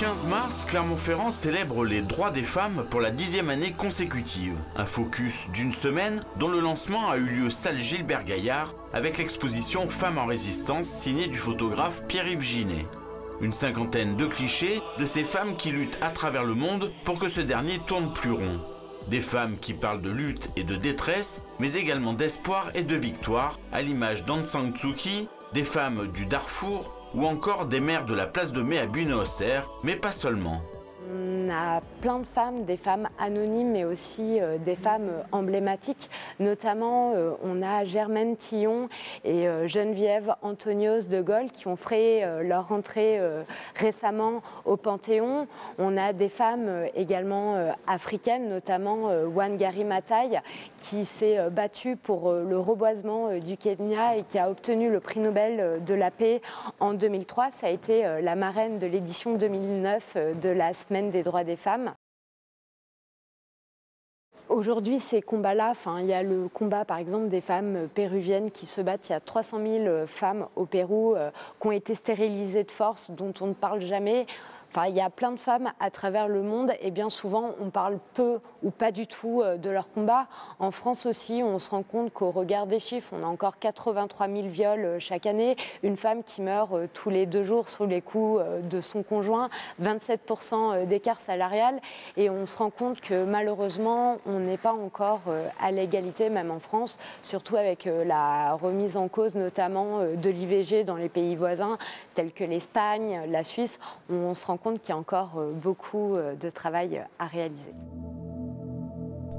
15 mars, Clermont-Ferrand célèbre les droits des femmes pour la 10e année consécutive. Un focus d'une semaine dont le lancement a eu lieu salle Gilbert Gaillard avec l'exposition Femmes en résistance signée du photographe Pierre-Yves Ginet. Une cinquantaine de clichés de ces femmes qui luttent à travers le monde pour que ce dernier tourne plus rond. Des femmes qui parlent de lutte et de détresse, mais également d'espoir et de victoire, à l'image d'Aung San Suu Kyi, des femmes du Darfour ou encore des mères de la place de Mai à Buenos Aires, mais pas seulement. On a plein de femmes, des femmes anonymes mais aussi des femmes emblématiques. Notamment, on a Germaine Tillon et Geneviève Antonios de Gaulle qui ont fait leur entrée récemment au Panthéon. On a des femmes également africaines, notamment Wangari Maathai, qui s'est battue pour le reboisement du Kenya et qui a obtenu le prix Nobel de la paix en 2003. Ça a été la marraine de l'édition 2009 de la Semaine des droits des femmes. Aujourd'hui, ces combats-là, il y a le combat par exemple des femmes péruviennes qui se battent. Il y a 300 000 femmes au Pérou qui ont été stérilisées de force, dont on ne parle jamais. Il y a plein de femmes à travers le monde et bien souvent on parle peu ou pas du tout de leur combat. En France aussi, on se rend compte qu'au regard des chiffres, on a encore 83 000 viols chaque année. Une femme qui meurt tous les 2 jours sous les coups de son conjoint, 27% d'écart salarial. Et on se rend compte que malheureusement, on n'est pas encore à l'égalité, même en France, surtout avec la remise en cause notamment de l'IVG dans les pays voisins, tels que l'Espagne, la Suisse. On se rend compte qu'il y a encore beaucoup de travail à réaliser.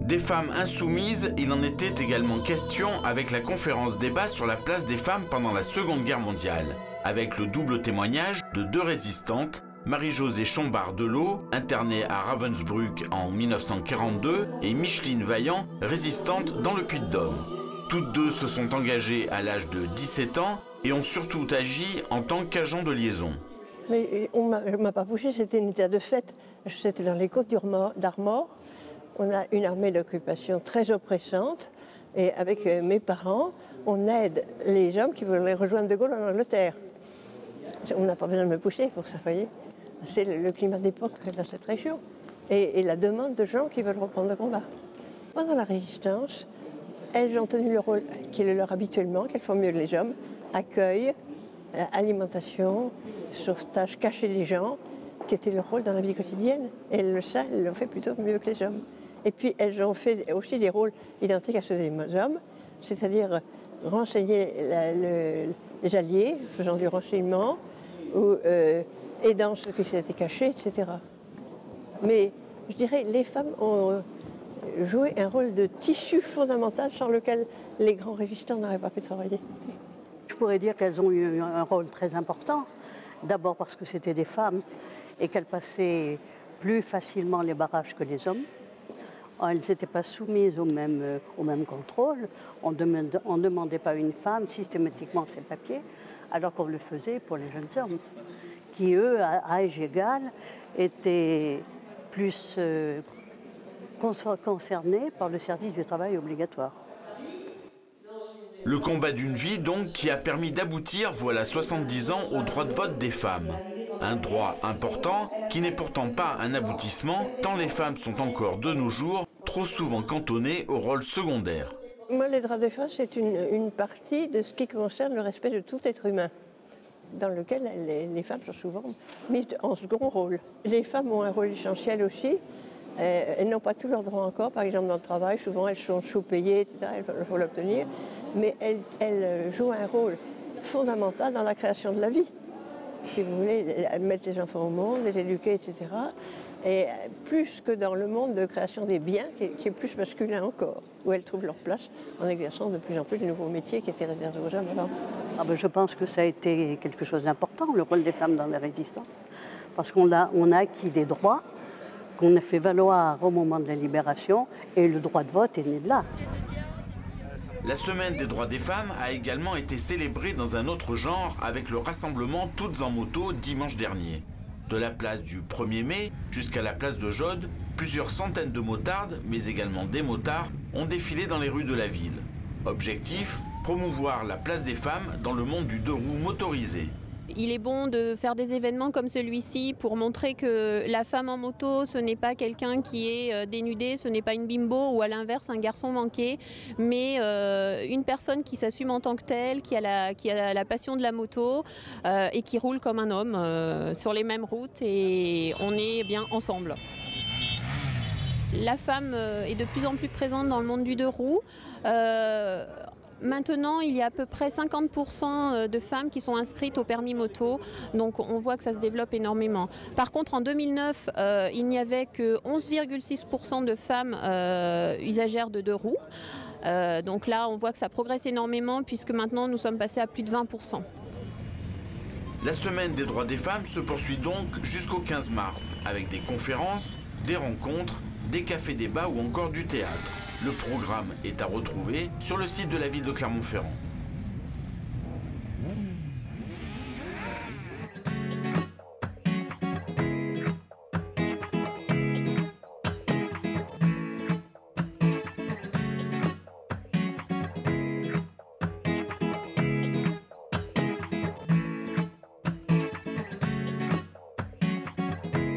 Des femmes insoumises, il en était également question avec la conférence débat sur la place des femmes pendant la Seconde Guerre mondiale, avec le double témoignage de 2 résistantes, Marie-Josée Chombard-Delot, internée à Ravensbrück en 1942, et Micheline Vaillant, résistante dans le Puy-de-Dôme. Toutes 2 se sont engagées à l'âge de 17 ans et ont surtout agi en tant qu'agents de liaison. Mais on ne m'a pas poussé, c'était un état de fait. C'était dans les côtes d'Armor. On a une armée d'occupation très oppressante. Et avec mes parents, on aide les hommes qui veulent rejoindre De Gaulle en Angleterre. On n'a pas besoin de me pousser pour ça, vous voyez. C'est le climat d'époque dans cette région. Et la demande de gens qui veulent reprendre le combat. Pendant la résistance, elles ont tenu le rôle qui est le leur habituellement, qu'elles font mieux que les hommes. Accueil, alimentation, sauvetage, cacher les gens, qui était leur rôle dans la vie quotidienne. Et elles l'ont fait plutôt mieux que les hommes. Et puis elles ont fait aussi des rôles identiques à ceux des hommes, c'est-à-dire renseigner les alliés, faisant du renseignement, ou aidant ceux qui s'étaient cachés, etc. Mais je dirais, les femmes ont joué un rôle de tissu fondamental sans lequel les grands résistants n'auraient pas pu travailler. Je pourrais dire qu'elles ont eu un rôle très important, d'abord parce que c'était des femmes et qu'elles passaient plus facilement les barrages que les hommes. Elles n'étaient pas soumises au même contrôle. On ne demandait pas à une femme systématiquement ses papiers, alors qu'on le faisait pour les jeunes hommes, qui eux, à âge égal, étaient plus concernés par le service du travail obligatoire. Le combat d'une vie, donc, qui a permis d'aboutir, voilà 70 ans, au droit de vote des femmes. Un droit important qui n'est pourtant pas un aboutissement, tant les femmes sont encore de nos jours trop souvent cantonnées au rôle secondaire. Moi, les droits des femmes, c'est une partie de ce qui concerne le respect de tout être humain, dans lequel les femmes sont souvent mises en second rôle. Les femmes ont un rôle essentiel aussi. Elles n'ont pas tous leurs droits encore, par exemple dans le travail, souvent elles sont sous-payées, etc., il faut l'obtenir, mais elles jouent un rôle fondamental dans la création de la vie. Si vous voulez, mettre les enfants au monde, les éduquer, etc. Et plus que dans le monde de création des biens, qui est plus masculin encore, où elles trouvent leur place en exerçant de plus en plus de nouveaux métiers qui étaient réservés aux hommes avant. Je pense que ça a été quelque chose d'important, le rôle des femmes dans la résistance, parce qu'on a acquis des droits qu'on a fait valoir au moment de la libération, et le droit de vote est né de là. La Semaine des droits des femmes a également été célébrée dans un autre genre avec le rassemblement Toutes en moto dimanche dernier. De la place du 1er mai jusqu'à la place de Jaude, plusieurs centaines de motardes, mais également des motards, ont défilé dans les rues de la ville. Objectif, promouvoir la place des femmes dans le monde du 2 roues motorisé. Il est bon de faire des événements comme celui-ci pour montrer que la femme en moto, ce n'est pas quelqu'un qui est dénudé, ce n'est pas une bimbo ou à l'inverse un garçon manqué, mais une personne qui s'assume en tant que telle, qui a la passion de la moto et qui roule comme un homme sur les mêmes routes et on est bien ensemble. La femme est de plus en plus présente dans le monde du deux roues. Maintenant, il y a à peu près 50% de femmes qui sont inscrites au permis moto, donc on voit que ça se développe énormément. Par contre, en 2009, il n'y avait que 11,6% de femmes usagères de deux roues. Donc là, on voit que ça progresse énormément puisque maintenant, nous sommes passés à plus de 20%. La semaine des droits des femmes se poursuit donc jusqu'au 15 mars, avec des conférences, des rencontres, des cafés-débats ou encore du théâtre. Le programme est à retrouver sur le site de la ville de Clermont-Ferrand.